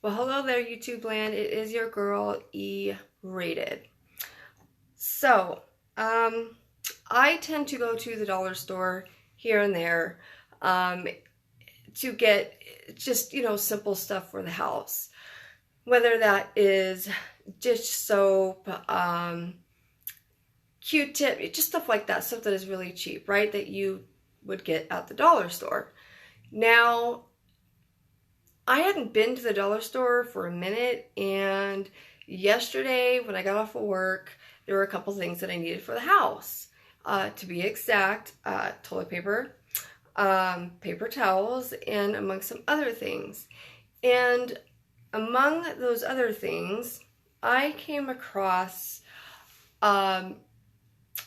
Well, hello there, YouTube land. It is your girl, E Rated. So, I tend to go to the dollar store here and there to get just, simple stuff for the house. Whether that is dish soap, Q-tip, just stuff like that. Stuff that is really cheap, right? That you would get at the dollar store. Now, I hadn't been to the dollar store for a minute, and yesterday when I got off of work, there were a couple things that I needed for the house. To be exact, toilet paper, paper towels, and among some other things. And among those other things, I came across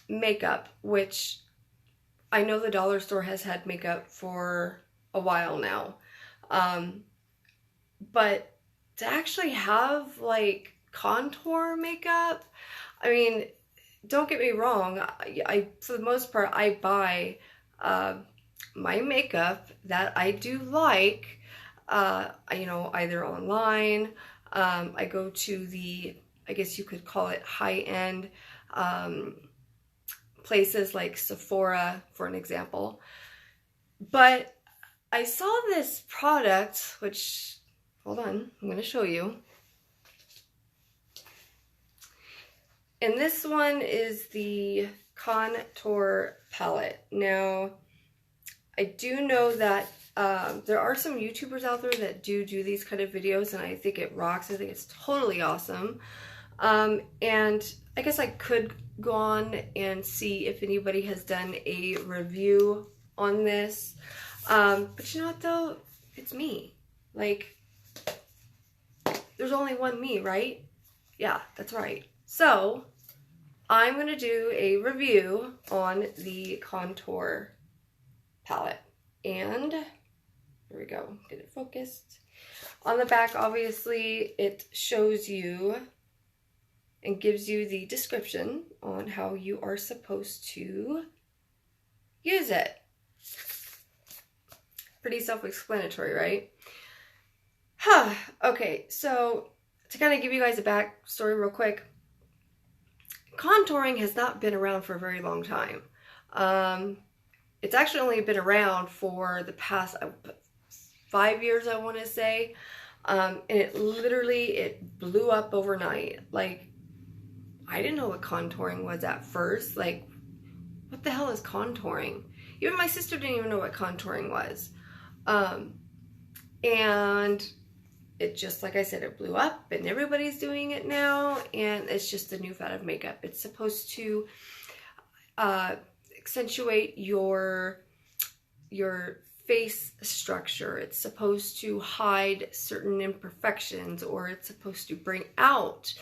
makeup, which I know the dollar store has had makeup for a while now. But to actually have like contour makeup, I mean, don't get me wrong, I for the most part I buy my makeup that I do like, either online. I go to the, I guess you could call it high-end places like Sephora, for an example. But I saw this product, which, hold on, I'm going to show you. And this one is the Contour Palette. Now, I do know that there are some YouTubers out there that do these kind of videos, and I think it rocks. I think it's totally awesome. And I guess I could go on and see if anybody has done a review on this. But you know what though? It's me. Like, there's only one me, right? Yeah, that's right. So, I'm going to do a review on the Contour Palette. And, here we go, get it focused. On the back, obviously, it shows you and gives you the description on how you are supposed to use it. Pretty self-explanatory, right? Okay, so to kind of give you guys a backstory real quick, contouring has not been around for a very long time. It's actually only been around for the past 5 years, I want to say. And it blew up overnight. Like, I didn't know what contouring was at first. Like, what the hell is contouring? Even my sister didn't even know what contouring was. And it just, like I said, it blew up and everybody's doing it now, and it's just a new fad of makeup. It's supposed to accentuate your face structure. It's supposed to hide certain imperfections, or it's supposed to bring out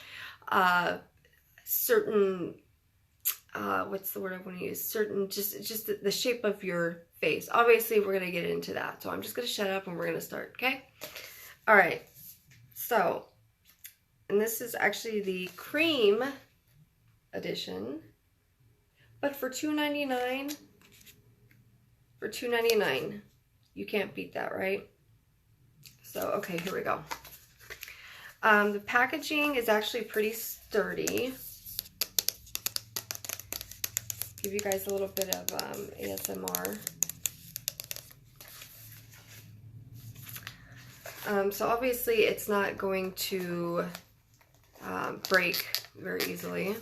certain what's the word I want to use? Certain, just the shape of your face. Obviously, we're going to get into that. So I'm just going to shut up and we're going to start, okay? All right. So, and this is actually the cream edition. But for $2.99, you can't beat that, right? So, okay, here we go. The packaging is actually pretty sturdy. Give you guys a little bit of ASMR. So obviously it's not going to break very easily.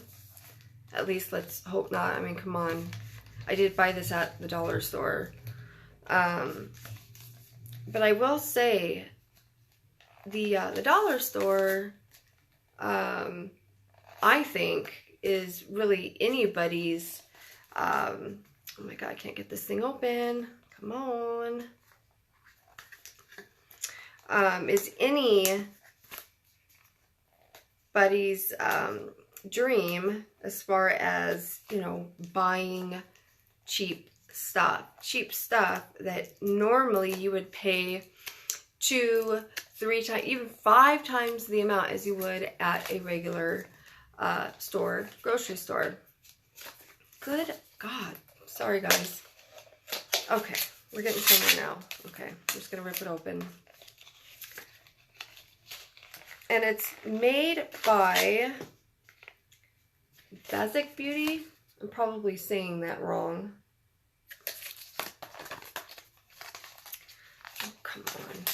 At least let's hope not. I mean, come on. I did buy this at the dollar store. But I will say the dollar store, I think, is really anybody's. Oh my god, I can't get this thing open. Come on. Is anybody's dream as far as, buying cheap stuff. Cheap stuff that normally you would pay 2, 3 times, even 5 times the amount as you would at a regular grocery store. Good God. Sorry, guys. Okay, we're getting somewhere now. Okay, I'm just going to rip it open. And it's made by Basic Beauty. I'm probably saying that wrong. Oh, come on.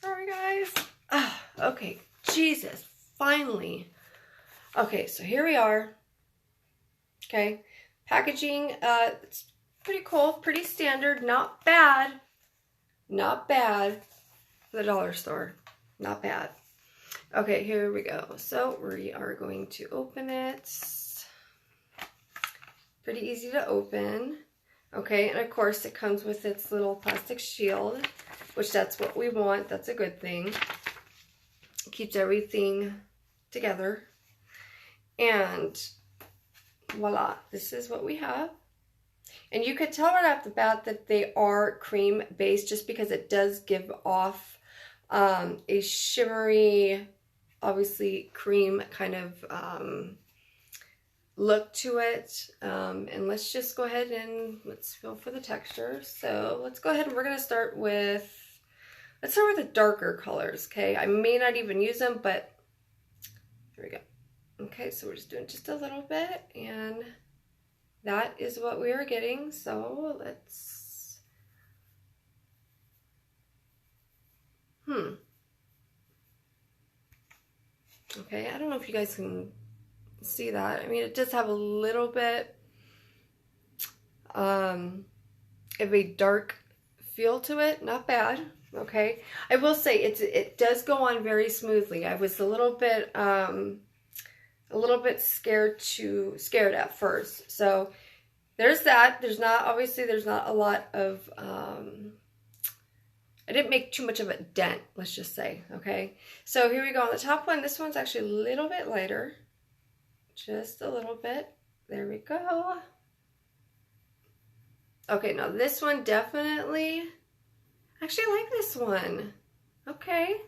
Sorry, guys. Ah, okay. Jesus. Finally. Okay, so here we are. Okay. Packaging, it's pretty cool. Pretty standard. Not bad. Not bad for the dollar store. Not bad. Okay, here we go. So we are going to open it. Pretty easy to open. Okay, and of course it comes with its little plastic shield, which that's what we want. That's a good thing. It keeps everything together. And voila, this is what we have. And you could tell right off the bat that they are cream based just because it does give off a shimmery, obviously cream kind of look to it. And let's just go ahead and let's feel for the texture. So let's go ahead and we're going to start with, let's start with the darker colors, okay? I may not even use them, but here we go. Okay, so we're just doing just a little bit, and that is what we are getting. So let's, okay, I don't know if you guys can see that. I mean, it does have a little bit of a dark feel to it. Not bad. Okay, I will say it does go on very smoothly. I was a little bit scared at first. So there's that. There's not a lot of I didn't make too much of a dent, let's just say. Okay, so here we go on the top one. This one's actually a little bit lighter, just a little bit. There we go. Okay, now this one definitely, actually I like this one. Okay,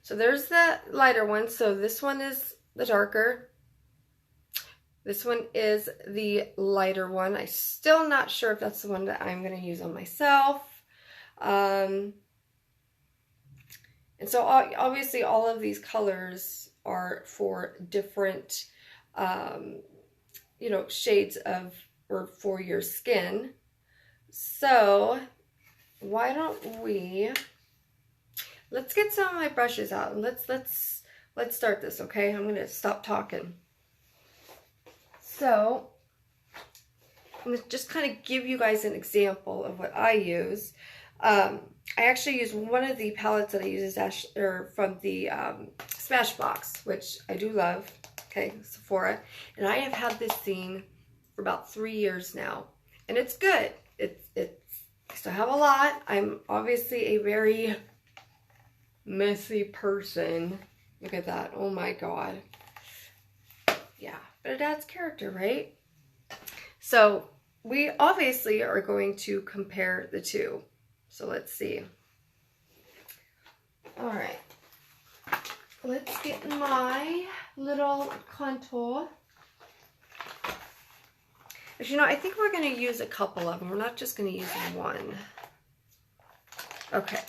so there's the lighter one. So this one is the darker. This one is the lighter one. I'm still not sure if that's the one that I'm going to use on myself. And so obviously all of these colors are for different, you know, shades of, or for your skin. So why don't we, let's get some of my brushes out and let's start this, okay? I'm going to stop talking. So I'm going to just kind of give you guys an example of what I use. I actually use one of the palettes that I use from the Smashbox, which I do love. Okay, Sephora. And I have had this thing for about 3 years now. And it's good. I still have a lot. I'm obviously a very messy person. Look at that. Oh my God. Yeah, but it adds character, right? So we obviously are going to compare the two. So let's see. All right. Let's get my little contour. But you know, I think we're going to use a couple of them. We're not just going to use one. Okay.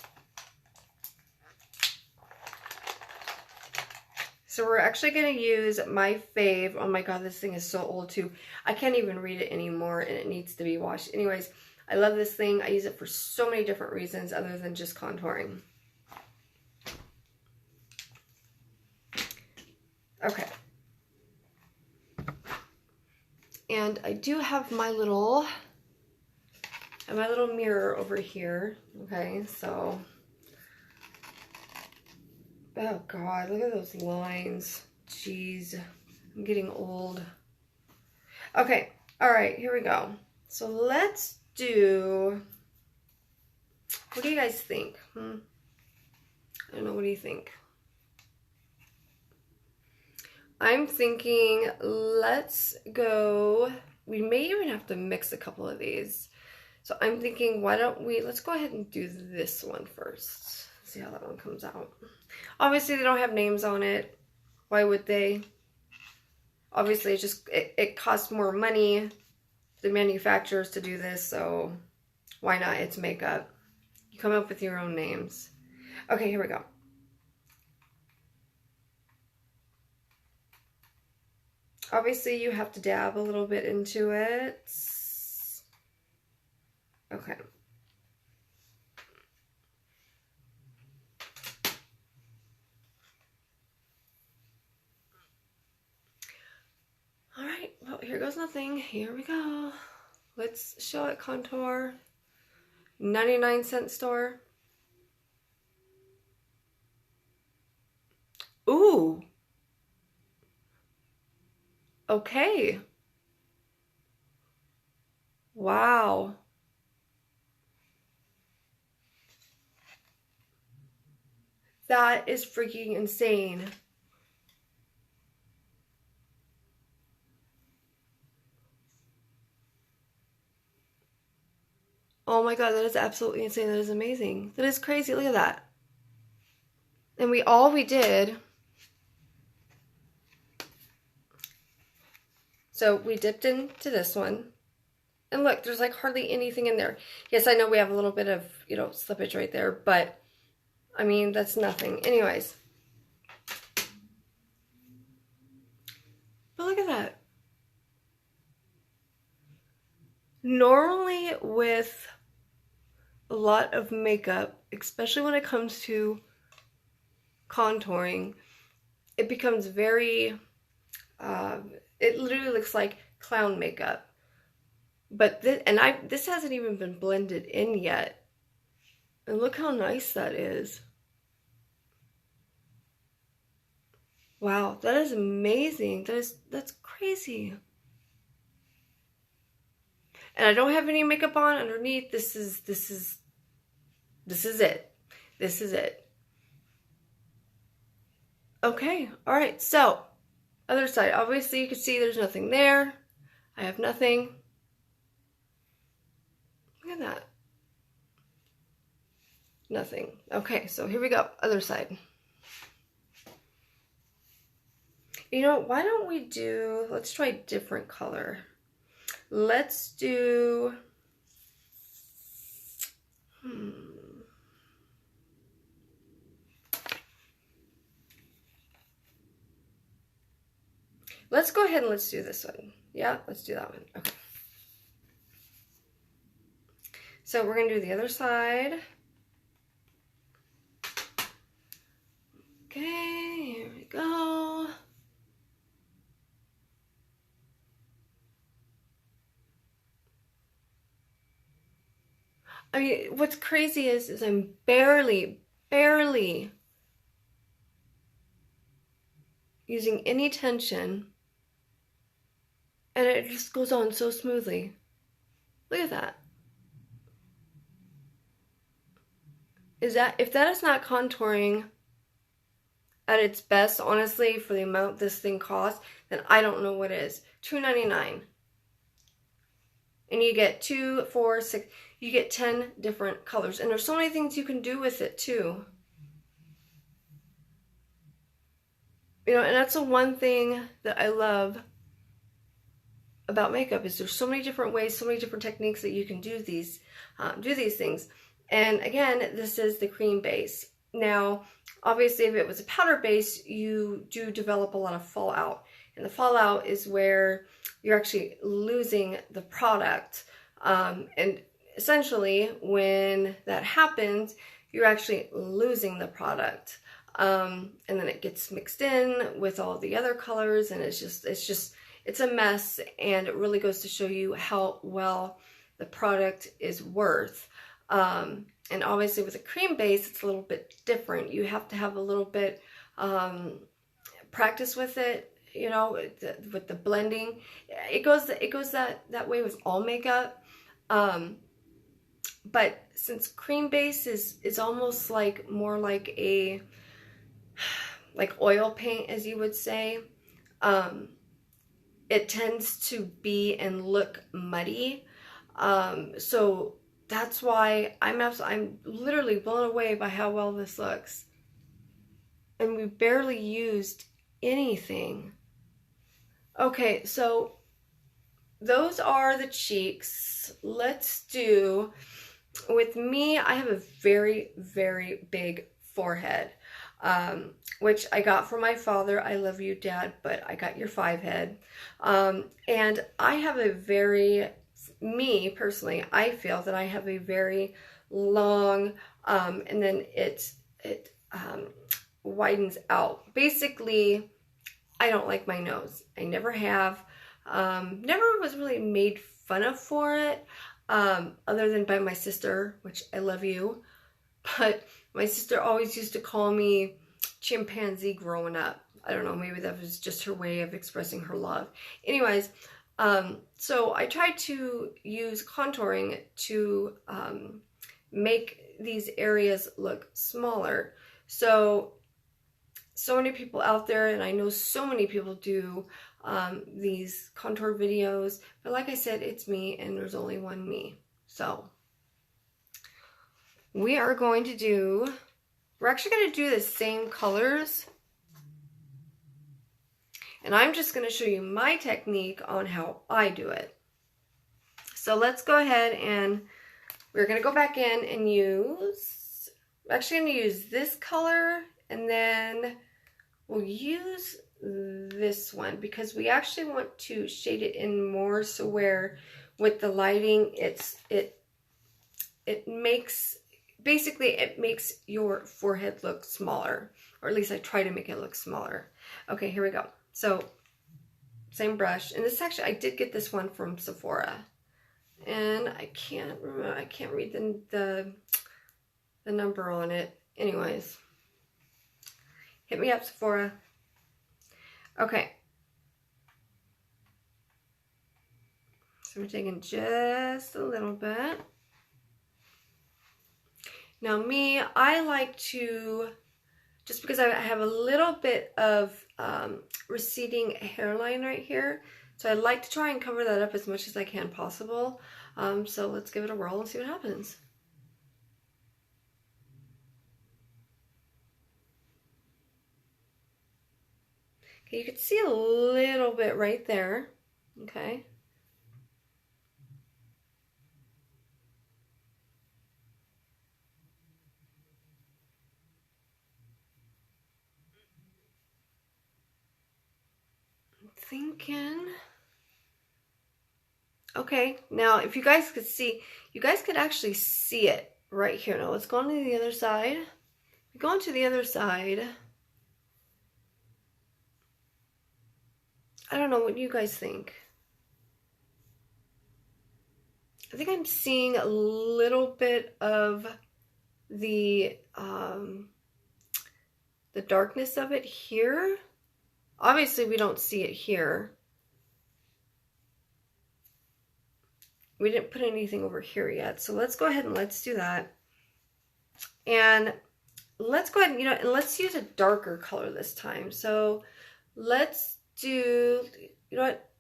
So we're actually going to use my fave. Oh my God, this thing is so old too. I can't even read it anymore and it needs to be washed. Anyways, I love this thing. I use it for so many different reasons other than just contouring. Okay. And I do have my little mirror over here. Okay, so oh God, look at those lines. Jeez, I'm getting old. Okay, all right, here we go. So let's do, what do you guys think? I don't know, what do you think? I'm thinking, let's go, we may even have to mix a couple of these. So I'm thinking, why don't we, let's go ahead and do this one first. See how that one comes out. Obviously, they don't have names on it. Why would they? Obviously, it costs more money the manufacturers to do this, so why not? It's makeup. You come up with your own names. Okay, here we go. Obviously, you have to dab a little bit into it. Okay. All right, well, here goes nothing. Here we go. Let's show it contour. 99-cent store. Ooh. Okay. Wow. That is freaking insane. Oh my god, that is absolutely insane. That is amazing. That is crazy. Look at that. And all we did, so we dipped into this one. And look, there's like hardly anything in there. Yes, I know we have a little bit of, you know, slippage right there, but I mean, that's nothing. Anyways. But look at that. Normally with a lot of makeup, especially when it comes to contouring, it becomes very, it literally looks like clown makeup. But this hasn't even been blended in yet. And look how nice that is. Wow, that is amazing. That's crazy. And I don't have any makeup on underneath. This is it. This is it. Okay, all right. So, other side. Obviously, you can see there's nothing there. I have nothing. Look at that. Nothing. Okay, so here we go. Other side. You know, why don't we do, let's try a different color. Let's do, let's go ahead and let's do this one. Yeah, let's do that one. Okay. So we're going to do the other side. Okay, here we go. I mean, what's crazy is I'm barely using any tension, and it just goes on so smoothly. Look at that. If that is not contouring at its best, honestly, for the amount this thing costs, then I don't know what is. $2.99. And you get 2, 4, 6, you get 10 different colors. And there's so many things you can do with it too. You know, and that's the one thing that I love about makeup is there's so many different ways, so many different techniques that you can do these things. And again, this is the cream base. Now, obviously, if it was a powder base, you do develop a lot of fallout. And the fallout is where you're actually losing the product. And essentially, when that happens, you're actually losing the product. And then it gets mixed in with all the other colors, and it's a mess. And it really goes to show you how well the product is worth. And obviously with a cream base, it's a little bit different. You have to have a little bit practice with it, you know, with the blending. It goes that way with all makeup. But since cream base is almost like more like a oil paint, as you would say, it tends to be and look muddy. So that's why I'm literally blown away by how well this looks. And we barely used anything. Okay, so those are the cheeks. Let's do, with me, I have a very, very big forehead, which I got from my father. I love you, Dad, but I got your 5 head. And I have a very, me personally, I feel that I have a very long, and then it widens out. Basically, I don't like my nose. I never have. Never was really made fun of for it, other than by my sister, which I love you. But my sister always used to call me chimpanzee growing up. I don't know, maybe that was just her way of expressing her love. Anyways, so I tried to use contouring to make these areas look smaller. So many people out there, and I know so many people do these contour videos, but like I said, it's me, and there's only one me. So we are going to do, we're actually going to do the same colors, and I'm just going to show you my technique on how I do it. So let's go ahead, and we're going to go back in and use, I'm actually going to use this color, and then we'll use this one because we actually want to shade it in more, so where with the lighting it makes, basically it makes your forehead look smaller, or at least I try to make it look smaller. Okay, here we go. So same brush, and this actually, I did get this one from Sephora, and I can't remember, I can't read the number on it. Anyways, hit me up, Sephora. Okay. So we're taking just a little bit. Now me, I like to, just because I have a little bit of receding hairline right here, so I like to try and cover that up as much as I can possible. So let's give it a whirl and see what happens. Okay, you can see a little bit right there, okay? I'm thinking, okay, now if you guys could see, you guys could actually see it right here. Now let's go on to the other side. Go on to the other side. I don't know what you guys think. I think I'm seeing a little bit of the darkness of it here. Obviously, we don't see it here. We didn't put anything over here yet, so let's go ahead and let's do that. And let's go ahead and, and let's use a darker color this time. So let's do, you know what?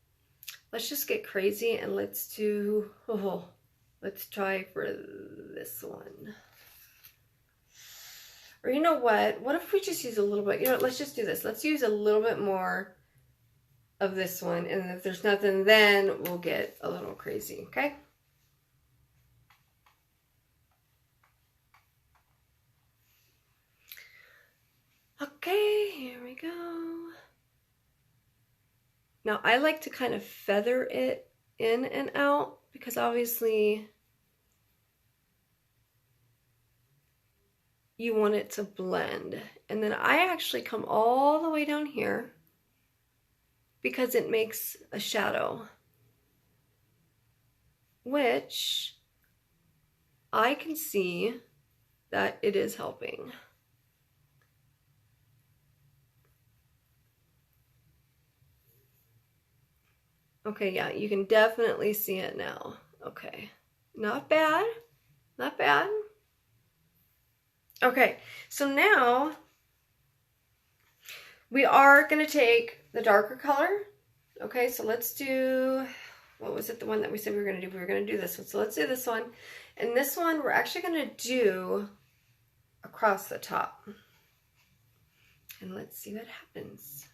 Let's just get crazy and let's do, let's try for this one. Or you know what? What if we just use a little bit, let's just do this. Let's use a little bit more of this one. And if there's nothing, then we'll get a little crazy, okay? Okay, here we go. Now I like to kind of feather it in and out because obviously you want it to blend. And then I actually come all the way down here because it makes a shadow, which I can see that it is helping. Okay, yeah, you can definitely see it now. Okay, not bad, not bad. Okay, so now we are going to take the darker color. Okay, so let's do, what was it, the one that we said we were going to do? We were going to do this one. So let's do this one. And this one we're actually going to do across the top. And let's see what happens.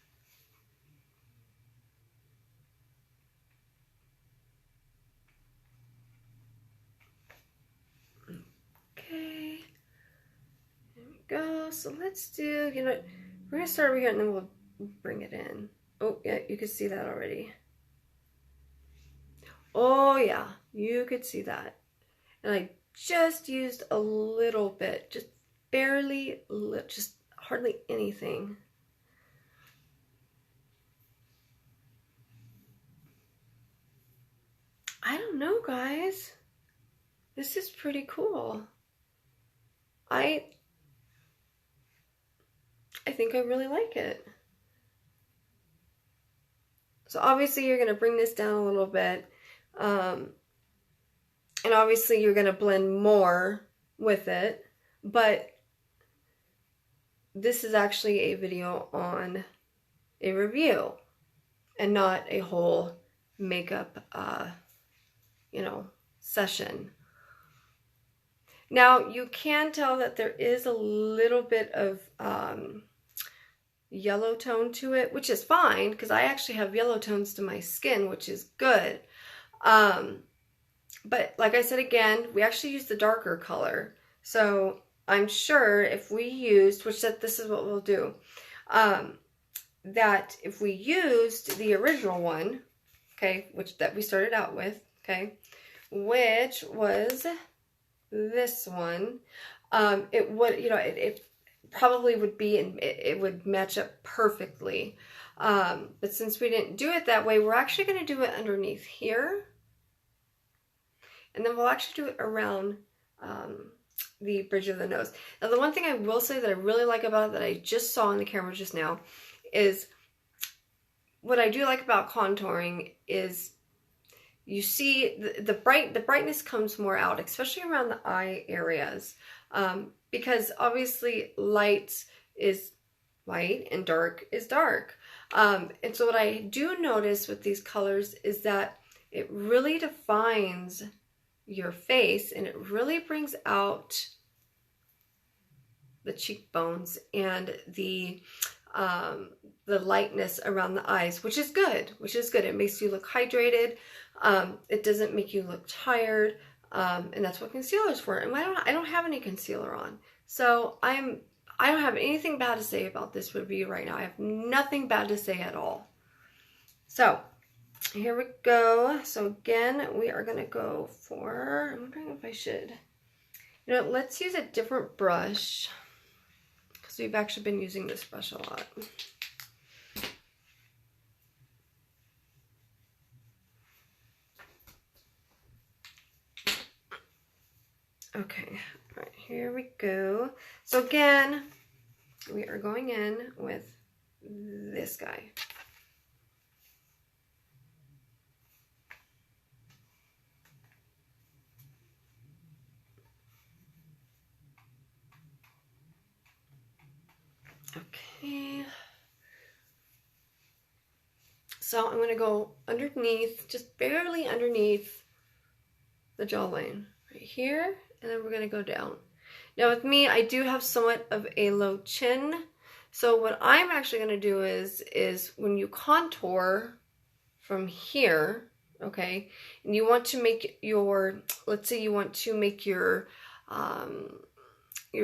go. So let's do, you know, we're going to start over here and then we'll bring it in. Oh, yeah, you can see that already. Oh, yeah, you could see that. And I just used a little bit, just barely, just hardly anything. I don't know, guys. This is pretty cool. I think I really like it. So obviously you're going to bring this down a little bit. And obviously you're going to blend more with it. But this is actually a video on a review and not a whole makeup, you know, session. Now you can tell that there is a little bit of yellow tone to it, which is fine because I actually have yellow tones to my skin, which is good. But like I said again, we actually use the darker color. So I'm sure if we used, which that this is what we'll do, that if we used the original one, okay, which that we started out with, okay, which was this one, it would, you know, it probably would be, and it would match up perfectly. But since we didn't do it that way, we're actually going to do it underneath here. And then we'll actually do it around the bridge of the nose. Now, the one thing I will say that I really like about it that I just saw on the camera just now is what I do like about contouring is you see the brightness comes more out, especially around the eye areas, because obviously light is light and dark is dark. And so what I do notice with these colors is that it really defines your face and it really brings out the cheekbones and the lightness around the eyes, which is good, It makes you look hydrated. It doesn't make you look tired. And that's what concealer is for. And I don't have any concealer on. So I don't have anything bad to say about this review right now. I have nothing bad to say at all. So here we go. So again, we are going to go for, I'm wondering if I should, you know, let's use a different brush because we've actually been using this brush a lot. Okay, all right, here we go. So again, we are going in with this guy. Okay. So I'm going to go underneath, just barely underneath the jawline, right here, and then we're going to go down. Now with me, I do have somewhat of a low chin, so what I'm actually going to do is when you contour from here, okay, and you want to make your, let's say you want to make your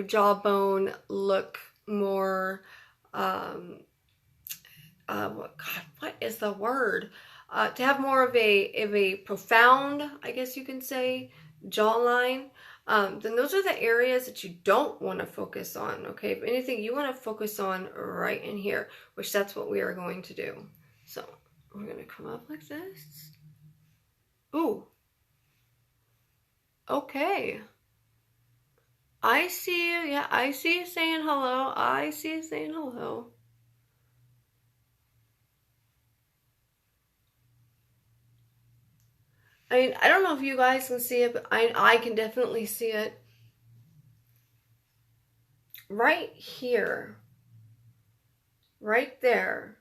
jawbone look more, what is the word? To have more of a profound, I guess you can say, jawline, then those are the areas that you don't want to focus on, okay? If anything, you want to focus on right in here, which that's what we are going to do. So we're going to come up like this. Ooh. Okay. I see you. Yeah, I see you saying hello. I see you saying hello. I mean, I don't know if you guys can see it, but I can definitely see it. Right here. Right there.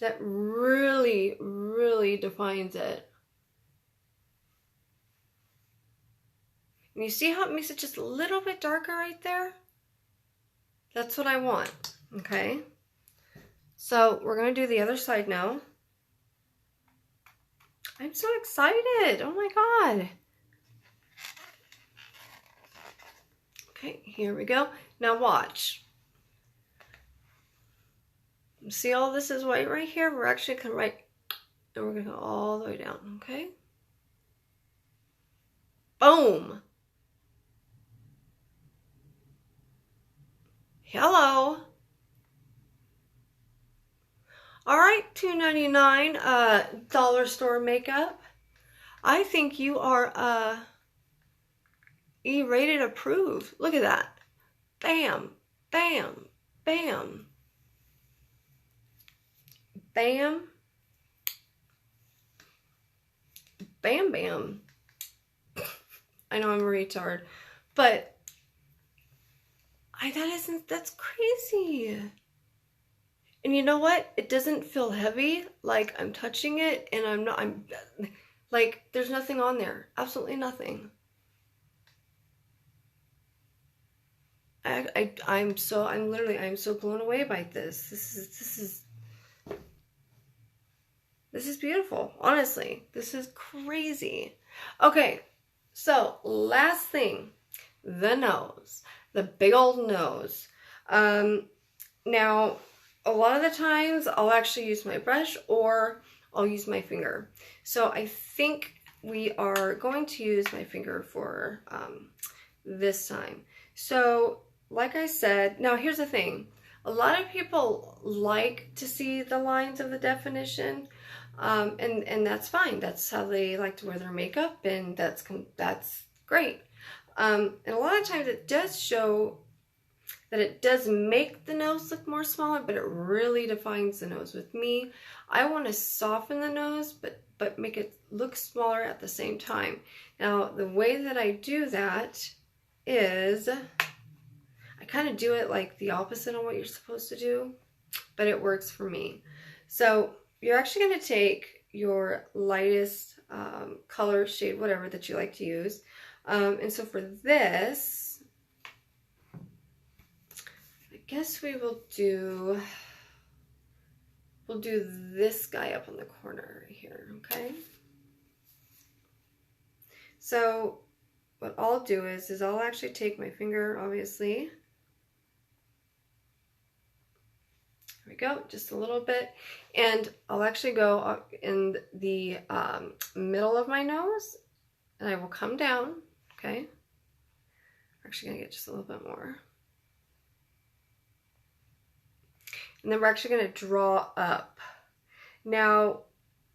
That really, really defines it. And you see how it makes it just a little bit darker right there? That's what I want, okay? So we're going to do the other side now. I'm so excited. Oh my God. Okay, here we go. Now watch. See all this is white right here? We're actually going to write, and we're going to go all the way down, okay? Boom! Hello! Alright, $2.99 dollar store makeup. I think you are E-rated approved. Look at that. Bam, bam, bam. Bam. Bam, bam. I know I'm a retard, but that's crazy. And you know what? It doesn't feel heavy, like I'm touching it and I'm like, there's nothing on there. Absolutely nothing. I'm so blown away by this. This is beautiful. Honestly, this is crazy. Okay, so last thing, the nose, the big old nose. Now, a lot of the times I'll actually use my brush or I'll use my finger. So I think we are going to use my finger for this time. So like I said, now here's the thing. A lot of people like to see the lines of the definition, and that's fine. That's how they like to wear their makeup, and that's great. And a lot of times it does show that it does make the nose look more smaller, but it really defines the nose. With me, I want to soften the nose, but make it look smaller at the same time. Now, the way that I do that is I kind of do it like the opposite on what you're supposed to do, but it works for me. So you're actually going to take your lightest color, shade, whatever that you like to use. And so for this, I guess we'll do this guy up on the corner right here, okay? So what I'll do is I'll actually take my finger, obviously. There we go, just a little bit. And I'll actually go in the middle of my nose, and I will come down, okay? We're actually gonna get just a little bit more. And then we're actually gonna draw up. Now,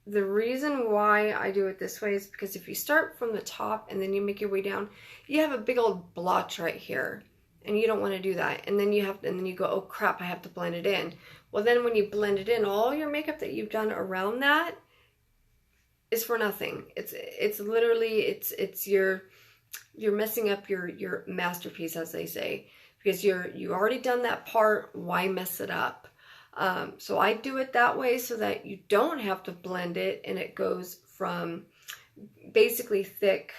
the reason why I do it this way is because if you start from the top and then you make your way down, you have a big old blotch right here, and you don't want to do that. And then and then you go, oh crap, I have to blend it in. Well, then when you blend it in, all your makeup that you've done around that is for nothing. It's literally you're messing up your masterpiece, as they say, because you already done that part. Why mess it up? So I do it that way so that you don't have to blend it, and it goes from basically thick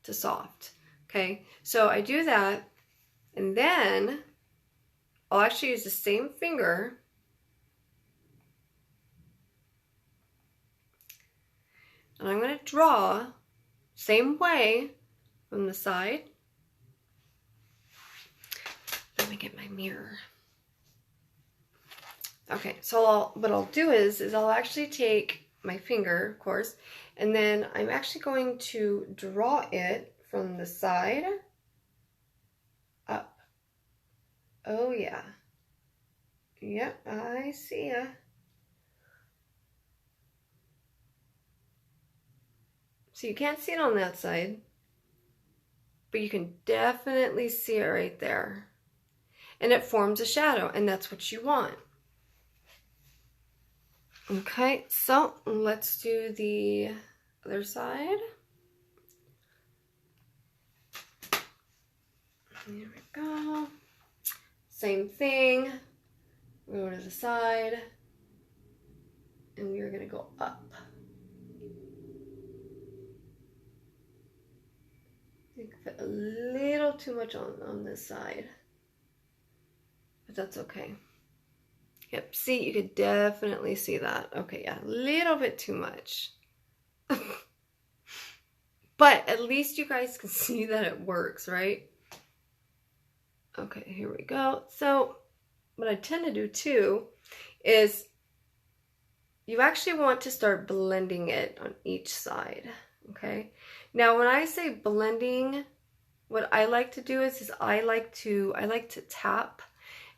to soft. Okay, so I do that, and then I'll actually use the same finger and I'm going to draw same way from the side. Let me get my mirror. Okay, so what I'll do is I'll actually take my finger, of course, and then I'm actually going to draw it from the side up. Oh yeah. Yep, I see ya. So you can't see it on that side, but you can definitely see it right there. And it forms a shadow, and that's what you want. Okay, so let's do the other side. There we go. Same thing. Go to the side, and we are going to go up. I think I put a little too much on this side, but that's okay. Yep, see, you could definitely see that. Okay, yeah, a little bit too much. But at least you guys can see that it works, right? Okay, here we go. So what I tend to do too is you actually want to start blending it on each side, okay? Now, when I say blending, what I like to do is I like to tap.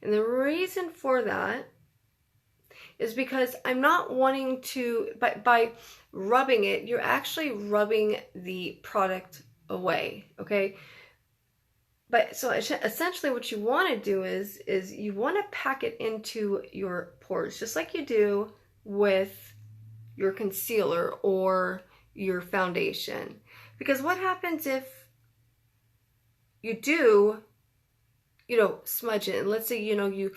And the reason for that is because I'm not wanting to, by rubbing it, you're actually rubbing the product away, okay? But so essentially what you want to do is you want to pack it into your pores, just like you do with your concealer or your foundation. Because what happens if you do, smudge it, and let's say, you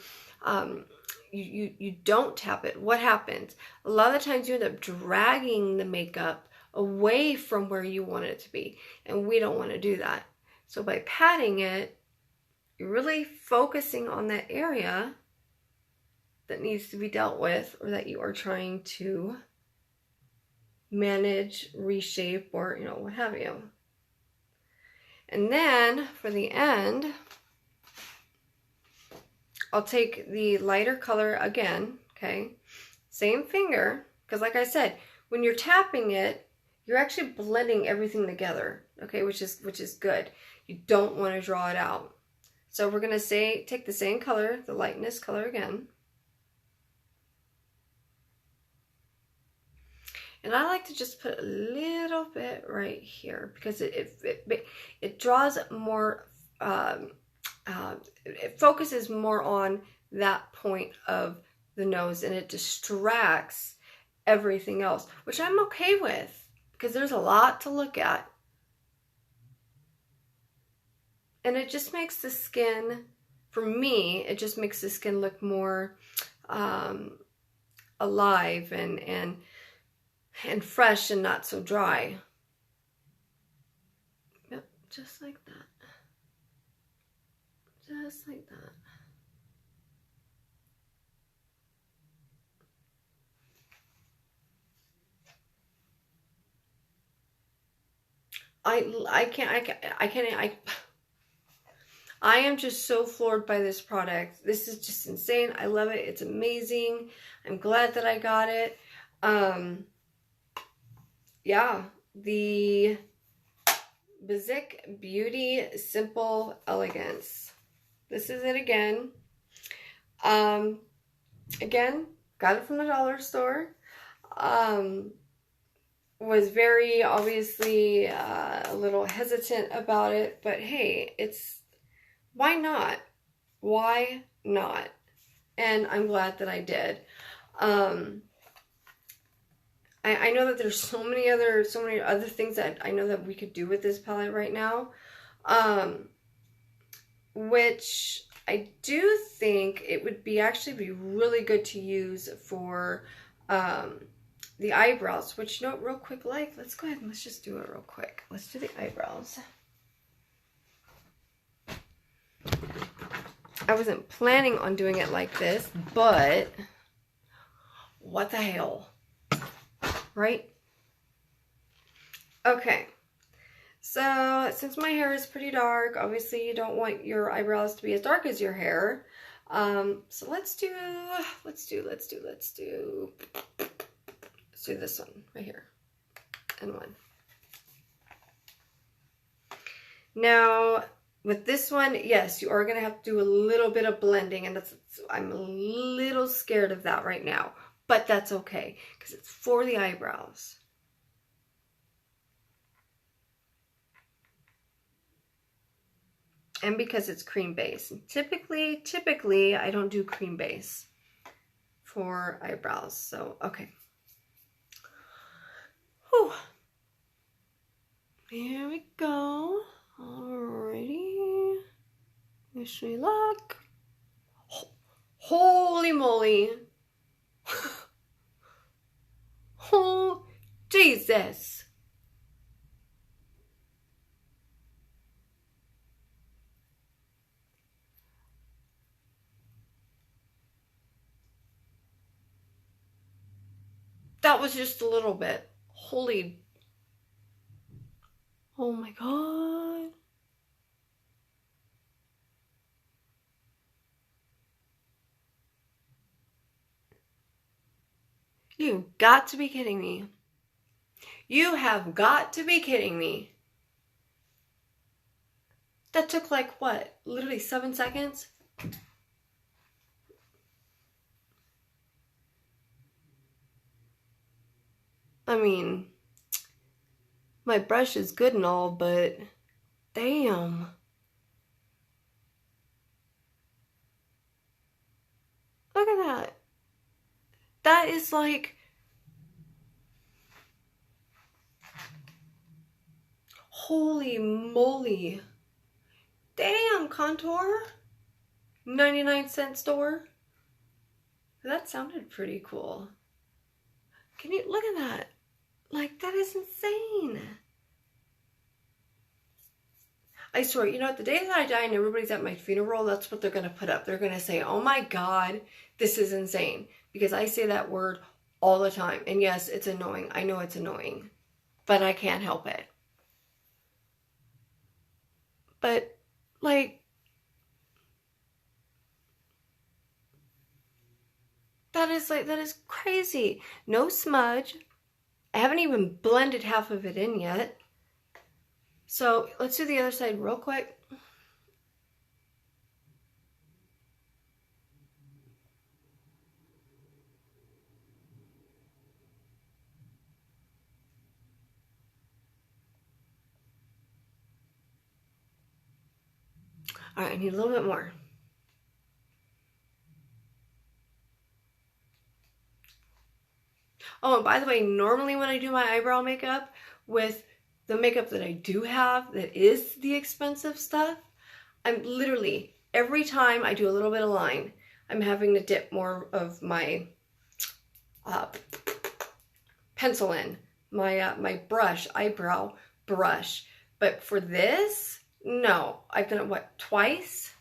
don't tap it, what happens? A lot of the times you end up dragging the makeup away from where you want it to be, and we don't want to do that. So by patting it, you're really focusing on that area that needs to be dealt with, or that you are trying to manage, reshape, or what have you. And then for the end, I'll take the lighter color again, okay? Same finger, because like I said, when you're tapping it, you're actually blending everything together, okay, which is good. You don't want to draw it out. So we're going to take the same color, the lightness color again. And I like to just put a little bit right here because it draws more, it focuses more on that point of the nose, and it distracts everything else, which I'm okay with because there's a lot to look at. And it just makes the skin, for me, it just makes the skin look more alive and fresh and not so dry. Yep, just like that. Just like that. I am just so floored by this product. This is just insane. I love it. It's amazing. I'm glad that I got it. Yeah, the Bezique Beauty Simple Elegance. This is it again. Again, got it from the dollar store. Was very obviously a little hesitant about it, but hey, why not? Why not? And I'm glad that I did. I know that there's so many other things that I know that we could do with this palette right now, which I do think it would actually be really good to use for the eyebrows, which, real quick, let's go ahead and let's just do it real quick. Let's do the eyebrows. I wasn't planning on doing it like this, but what the hell, right? Okay, so since my hair is pretty dark, obviously you don't want your eyebrows to be as dark as your hair. So let's do this one right here, and one. Now, with this one, yes, you are going to have to do a little bit of blending, and I'm a little scared of that right now, but that's okay, because it's for the eyebrows. And because it's cream base. Typically, I don't do cream base for eyebrows, so, okay. Whew. Here we go. Alrighty. Wish me luck. Holy moly. Oh, Jesus. That was just a little bit. Holy. Oh my God. You've got to be kidding me. You have got to be kidding me. That took like what? Literally 7 seconds? I mean, my brush is good and all, but damn. Look at that. That is like, holy moly. Damn, Contour. 99-cent store. That sounded pretty cool. Can you look at that? Like, that is insane. I swear, you know what? The day that I die and everybody's at my funeral, that's what they're going to put up. They're going to say, oh my God, this is insane. Because I say that word all the time. And yes, it's annoying. I know it's annoying. But I can't help it. But, like, that is crazy. No smudge. I haven't even blended half of it in yet. So let's do the other side real quick. All right, I need a little bit more. Oh, and by the way, normally when I do my eyebrow makeup with the makeup that I do have that is the expensive stuff, I'm literally, every time I do a little bit of line, I'm having to dip more of my pencil in, my brush, eyebrow brush. But for this, no. I've done it, what, twice?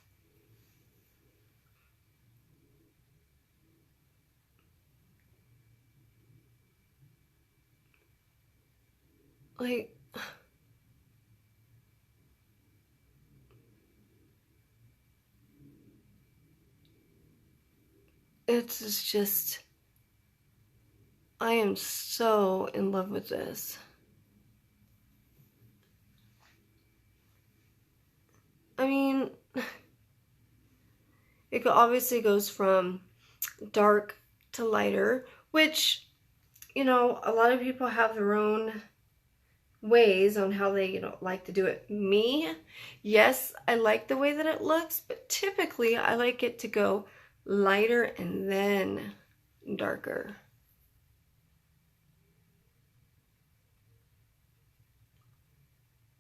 Like, it's just, I am so in love with this. I mean, it obviously goes from dark to lighter, which, you know, a lot of people have their own ways on how they, you know, like to do it. Me, yes, I like the way that it looks, but typically I like it to go lighter and then darker.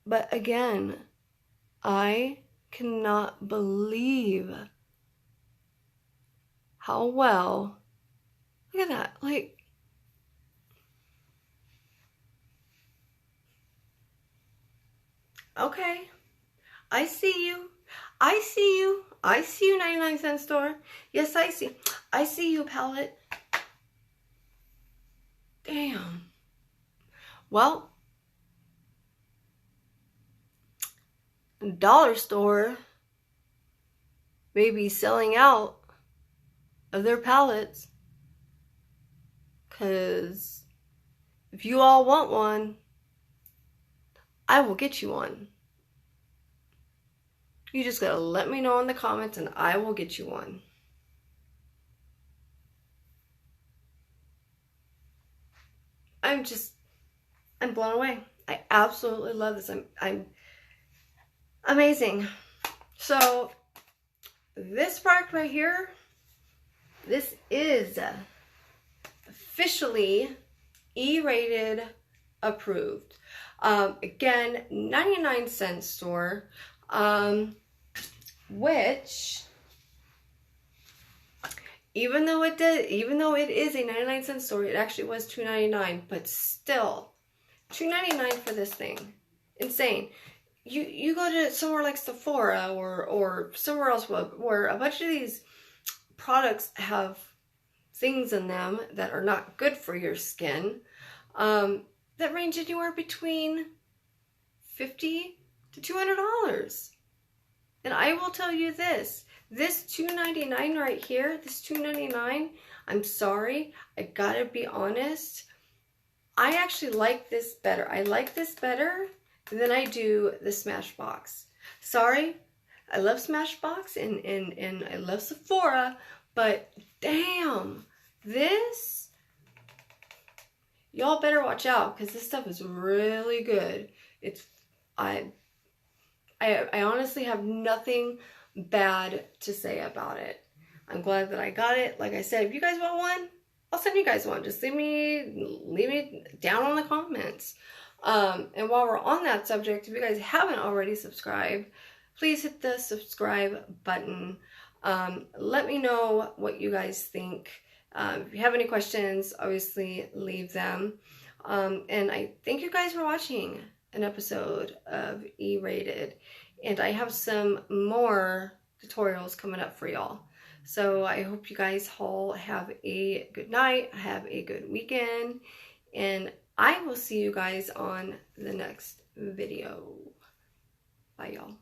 But again, I cannot believe how well, look at that, like, okay, I see you. I see you. I see you, 99-cent store. Yes, I see you, palette. Damn. Well, dollar store may be selling out of their palettes, because if you all want one, I will get you one. You just gotta let me know in the comments and I will get you one. I'm blown away. I absolutely love this. I'm amazing. So this product right here, this is officially E-rated approved. Again, 99-cent store, which, even though it is a 99-cent store, it actually was $2.99, but still, $2.99 for this thing, insane. You go to somewhere like Sephora or somewhere else where a bunch of these products have things in them that are not good for your skin, that range anywhere between $50 to $200. And I will tell you this $2.99 right here, this $2.99, I'm sorry. I gotta be honest. I actually like this better. I like this better than I do the Smashbox. Sorry, I love Smashbox and I love Sephora, but damn, this, y'all better watch out because this stuff is really good. It's, I honestly have nothing bad to say about it. I'm glad that I got it. Like I said, if you guys want one, I'll send you guys one. Just leave me down on the comments. And while we're on that subject, if you guys haven't already subscribed, please hit the subscribe button. Let me know what you guys think. If you have any questions, obviously leave them. And I thank you guys for watching an episode of E-Rated. And I have some more tutorials coming up for y'all. So I hope you guys all have a good night, have a good weekend, and I will see you guys on the next video. Bye, y'all.